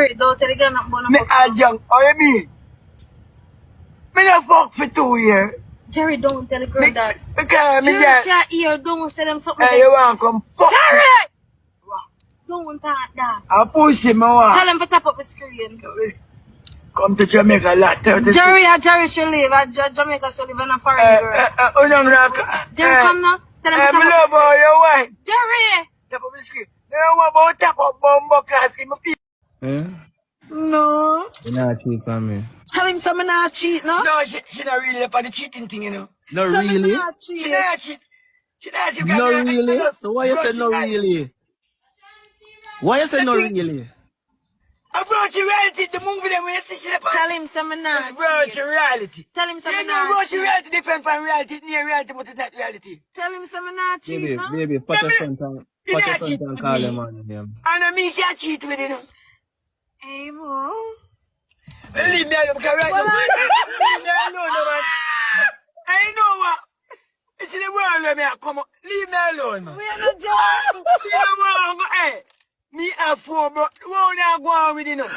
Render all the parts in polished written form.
Jerry, don't tell the girl nothing about Me a young, how you mean? Me not fuck for 2 years. Jerry, don't tell the girl that. Because me Jerry, get... she here, don't tell them something. Hey, you want come fuck Jerry! me? Don't talk that. I push him, I want. Tell him to tap up the screen. Come to Jamaica a lot. Jerry should leave. Jamaica should leave and a foreign girl. Jerry, come now. Tell him to tap up the screen. love how you want. Jerry! Tap up the screen. You don't want about tap up bumbo class in my feet. No. You not cheat on me. Tell him something not cheat, no? No, she not really up on the cheating thing, you know. No really? Not cheat. She not cheat. She not cheat. No really? So why you say no really? Why you say no really? About reality, the movie them when you see she up on. Tell him something not About cheat. reality. Tell him something You know not about cheat. reality different from reality. It's near reality, but it's not reality. Tell him something not cheat, Baby, no? baby, put your front and call him on him. And I mean she a cheat with you know. Hey, boy. Leave me alone, because right now, leave me alone, no, man. I know what. It's in the world where me a come up. Leave me alone, man. We are not Jerry. Leave me alone, hey. Me have 4, but won't I go on with you know?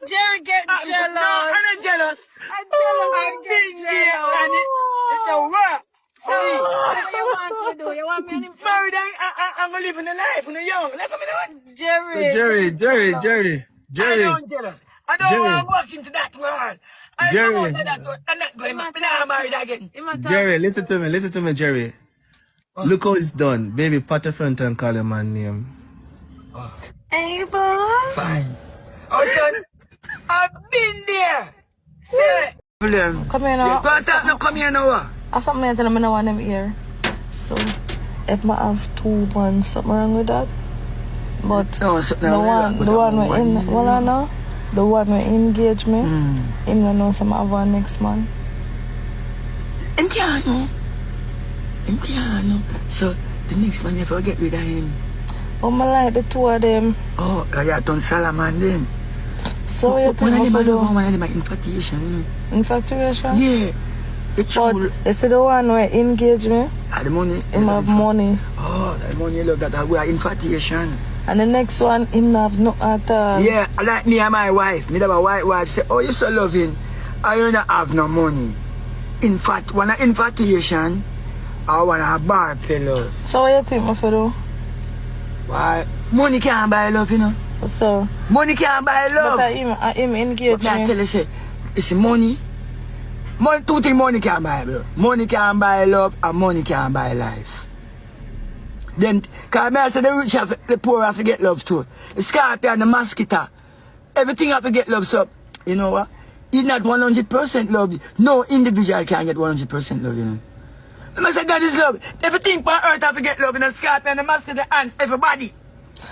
Jerry get jealous. No, I'm not jealous. I'm jealous. I've been there and it don't work. So, what you want to do? You want me on him? Married, I'm gonna live in the life when I'm young. Let me know. Jerry. I don't jealous. I don't want to walk into that world. I don't want that world. I'm not going back. I'm married again. Jerry, listen to me, Jerry. Look how it's done. Baby, pat your front and call your man name. Hey, boy. Fine. Oh, son, I've been there. Say it. Come here now. Come here now. I something I tell them I don't want them here. So, if I have 2 months, something wrong with that. But No, the one we in, well I know, the one we engage me, him don't know some have one next month. Him can't know. So, the next man, if I get rid of him. Oh, I like the 2 of them. Oh, I done Salaman then. So you think one of I them do? one of them infatuation, you know. Infatuation? Yeah. It's But true. you see the one where engage me, The money. him have money. Oh, the money, you love that. We are infatuation. And the next one, him not have no at all. Yeah, like me and my wife. Me have a white wife say, oh, you so loving. I don't have no money. In fact, when I infatuation, I want to have bar play love. So what you think me for do? Why? Money can't buy love, you know. So, Money can't buy love. but him engage But I tell me. you, say, it's money. 2 things money can't buy, bro. Money can't buy love and money can't buy life. Then, because I say the rich have, the poor have to get love too. The scorpion, the mosquito, everything have to get love. So, you know what? It's not 100% love. No individual can get 100% love, you know. I say God is love. Everything on earth have to get love. In the scorpion, the mosquito, the ants, everybody.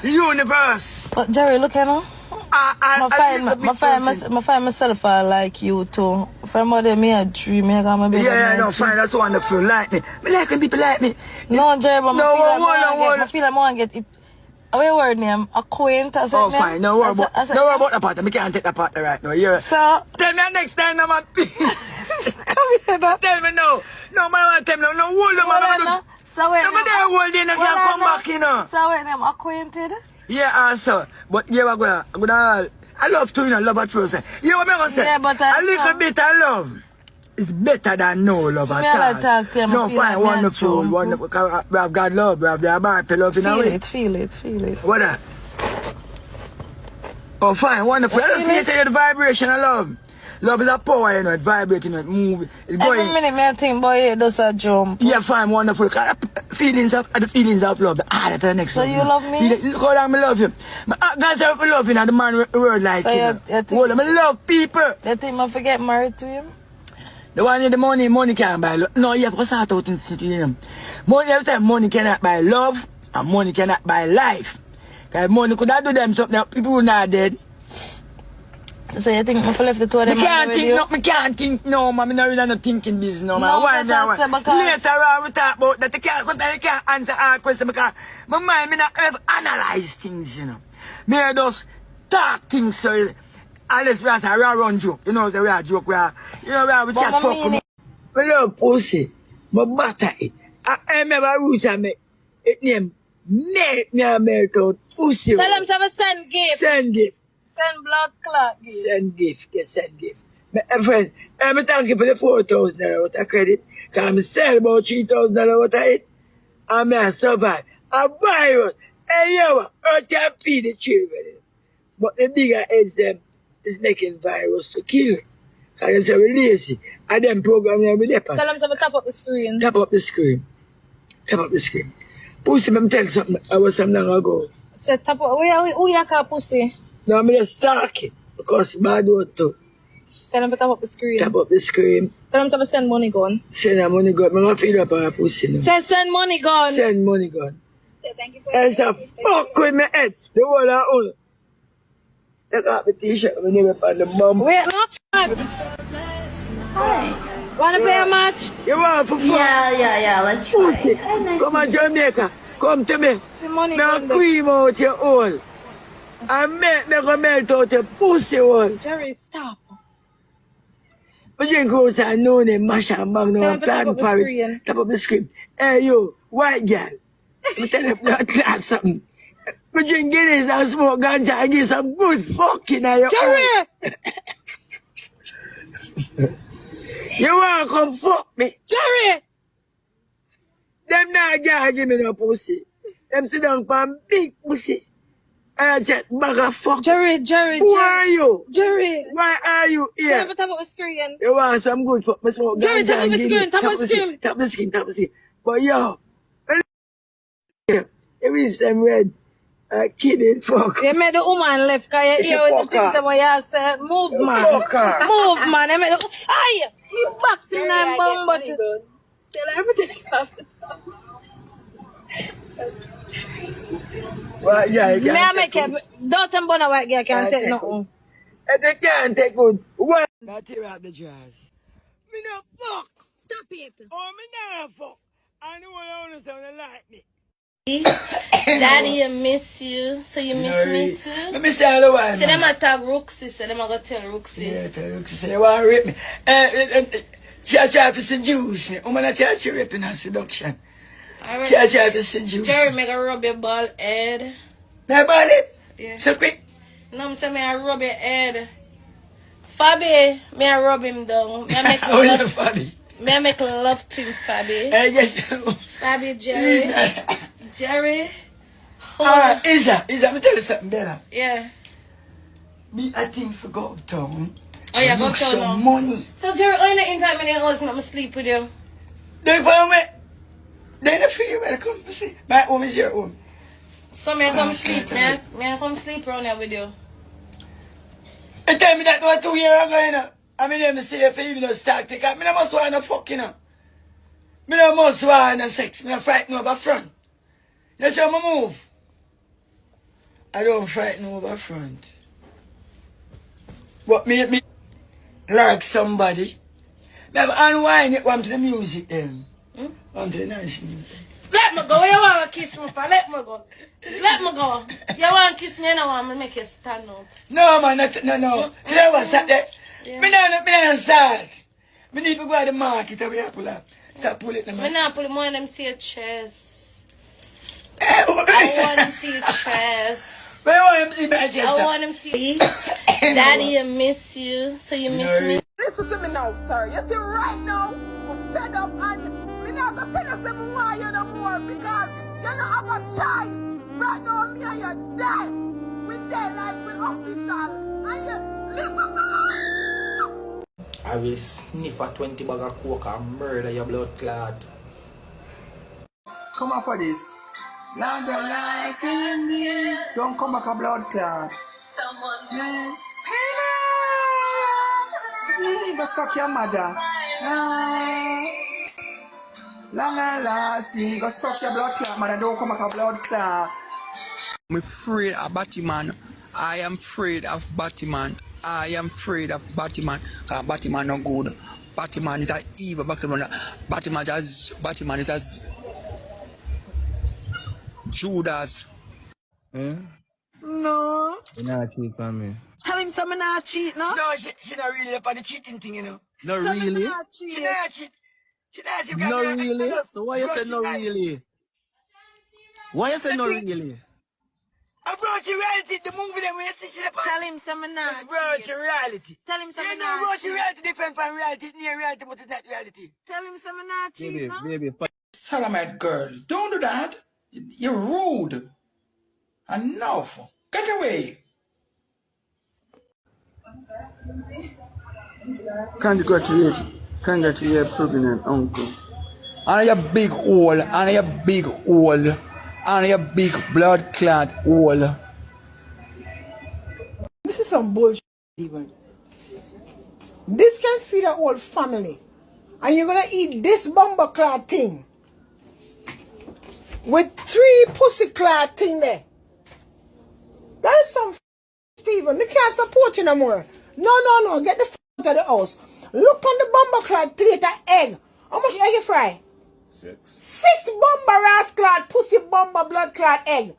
The universe. But Jerry, look at him. I find myself like you too. If I'm out there, me a dream, I got my baby. Yeah, no, fine, that's wonderful. Like me. Me like when people like me. No, Jerry, but No, I feel like I want to get it. What your word name? Acquaintance. Oh, fine. No worry about the partner. I can't take the partner right now. Yeah. So, tell me next time, no, man. Please. come here, now. Tell me no. No, man, tell me no. No, hold on, man. So wait, no, but they're holding. I can't come back, you know. So wait, them acquainted? Yeah, also. But yeah, I'm gonna. I love to, you know, love at first sight. You know what I'm gonna say? Yeah, but a little bit of love is better than no love at all. Talk to him. No, fine, wonderful, wonderful. We have God love, we have the about love in a way. Feel it. What that? Oh, fine, wonderful. Let's feel the vibration of love. Love is a power, you know, it vibrates, you know, it moves, it's going. Every minute, I think, boy, it does a jump. Yeah, fine, wonderful. The feelings of love, that's the next so one. So you love me? Look how long I love you. God's help me love you, the man word like so you. Well, I love people. You think I forget married to him? The one with the money can't buy love. No, you have to start out in the city, you know. Money cannot buy love, and money cannot buy life. Because money could not do them something, people who not dead. So you think I left the 2 of them? Me can't think, no, man. I'm not really not thinking business, no, man. Later on, we talk about that. I can't answer our question because my mind, me not ever analyze things, you know. Me just talk things, so unless we have to run joke, you know, we are joke, we have a chat fuck. I love pussy, my butter it. I remember roots I make it name, me I make out pussy. Tell them to send gift. Send gift. Send blood clot gift. Send gift, yes, send gift. My friend, I'm thank you for the $4,000 worth of credit. Because I sell about $3,000 worth of it. And I survive. A virus. Hey, yo, Earth can feed the children. But the bigger heads them is making virus to kill it. Because them say we're lazy. And them program them with Tell them to tap up the screen. Tap up the screen. Tap up the screen. Pussy, let me tell you something. I was some long ago. Say tap up. Who you call pussy? No, I'm just stalk it. Because bad word too. Tell them to tap up the screen. Tap up the screen. Tell them to send money gun. Send a money gun. I'm going to feed up a pussy now. Say send money gun. Send money gun. Say thank you for There's a fuck with my head. The whole of all. Take off the t-shirt. I'm never find the bum. Wait, no. Hi. Wanna play a match? You want for fuck? Yeah, let's try. Pussy. Come on, Jamaica. Come to me. See money Now gun. cream out your hole. And make me go melt out your pussy hole. Jerry, stop. But you go and know them mash and bang now and plant Paris. Tap up the screen. Hey, you, white girl. Let me tell you blood class something. But you get this and smoke ganja and get some good fucking on your Jerry! hole. You want to come fuck me? Jerry! Them not gonna give me no pussy. Them sit down for big pussy. And I said, bag of fuck. Jerry. Who are you? Jerry. Why are you Tell here? them to tap up the screen. You want some good fuck? Me smoke Jerry, ganja tap up and the give screen, me- tap up the screen. Tap the screen, tap the screen. But yo, you reach them red kidding fuck. You made the woman left because you It's a hear what the fucker. things that what you said. Move, man. Fucker. Move, man. You made the... Aye! He boxing Jerry, and I get bum, but... money good. Tell her to take off the top. Well, yeah, you Me I can't make take it... good. Don't tell me white girl can't Can't take take nothing. And they can't take good. What? Not tear out the dress. Me no fuck. Stop it. Oh, me not fuck. I know what I want to sound like me. Daddy, I miss you. So you miss me too? Let me say hello, man. See them a tag Rooksy, so them a go tell Rooksy. Yeah, tell you, say you want to rape me. She try to seduce me. Woman, I tell you, she raping and seduction. Alright. She try to seduce Jerry, me. make a rub your ball head. My body? Yeah. So quick. No, I'm saying me I rub your head. Fabi, me I rub him down. Me I make How is it love. funny? Me I make love to him, Fabi. I guess. Fabi, Jerry. Jerry. Alright, Isa, let me tell you something better. Yeah. Me, I think for go uptown. Oh yeah, go Look tell some now. money. So Jerry, why you not invite me to your house and let me sleep with you? They follow me. They not feel you better come to see. My home is your home. So me I come sleep, me I come sleep around here with you. They tell me that was 2 years ago, you know. I mean, them say if you even know start take up. Me no must want no fuck, you know. Me no must want no sex. Me no frighten over front. That's how I move. I don't frighten over front. What made me like somebody? Never unwind it one to the music then. One to the nice music. Let me go. You want to kiss me, pa? Let me go. Let me go. You want to kiss me, you don't want me to make you stand up. No, man, no. Today was Saturday. Yeah. Me not sad. Me need to go to the market and we have to pull up. Stop pulling the Me man. not put more in them see your chest. I want them see your chest. But I want him to see my chest. I want them see. Daddy, I miss you. So you miss me. Listen to me now, sir. You see, right now, I'm fed up and me not gonna tell you something why you no more because you don't have a choice. Right now, me and you dead. We dead like we official. And you listen to me. I will sniff a 20 bag of coke and murder your blood clot. Come on for this. Land the life in me. Don't come back a blood clot. Yeah. Go suck your mother. Long and lasting. Go suck your blood clot, mother. Don't come back a blood clot. I'm afraid of Batman. I am afraid of Batman. I am afraid of Batman. Cause Batman no good. Batman is a evil. Batman is as Judas. No. You not cheat on me. Tell him something not cheat, no? No, she not really up on the cheating thing, you know. No Something really? not She cheat. not cheat. She not cheat. No really? So why you say no really? Why you say no really? Approach reality, the movie them when you see the Tell him some not. approach reality. Tell him some You know not. approach reality different from reality. It's near reality, but it's not reality. Tell him some not cheat, no? Baby, Salamite girl, don't do that. You're rude. Enough. Get away. Congratulate pregnant uncle. And your big hole, and your big hole, and your big blood clot hole. This is some bullshit, even. This can feed a whole family. And you're gonna eat this bumper clad thing. With 3 pussy clad thing there. That is some Stephen. We can't support you no more. No. Get the out of the house. Look on the bumper clad plate of egg. How much egg you fry? 6. 6 bumper ass clad pussy bumper blood clad egg.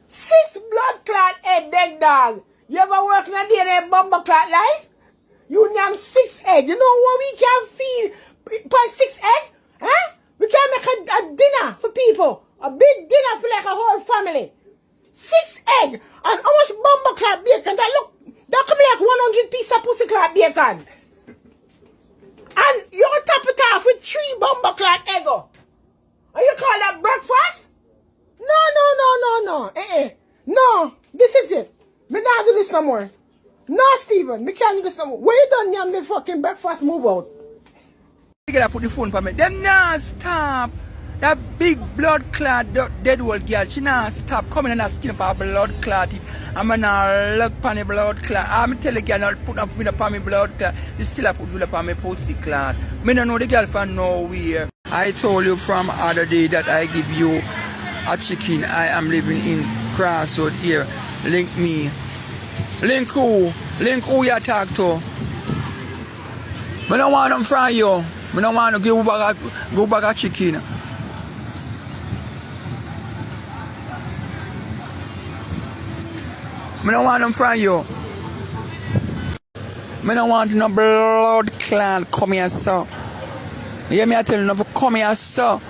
6 blood clad egg dog. You ever work in a day in a bumper clad life? You name 6 egg. You know what we can feed by 6 egg? Huh? We can make a dinner for people. A big dinner for like a whole family. 6 egg. And how much bumper clad bacon? That come like 100 pieces of pussy clad bacon. And you top it off with 3 bumper clad egg. And you call that breakfast? No. No, this is it. Me not do this no more. No, Stephen, me can't do this no more. When you done yam the fucking breakfast, move out. You gotta put the phone for me. Them not stop. That big blood clot dead old girl, she not stop coming and asking for blood clot. I'm gonna look upon the blood clot. I'm tell the girl not put up with upon me blood clot. She still a put with upon me pussy clot. Me don't know the girl from nowhere. I told you from other day that I give you a chicken. I am living in Crossroad here. Link me. Link who you talk to. Me don't want them from you. Me don't want to go back a chicken. Me don't want them from you. Me don't want no blood clan come here, so. You hear me? I tell you, no come here, so.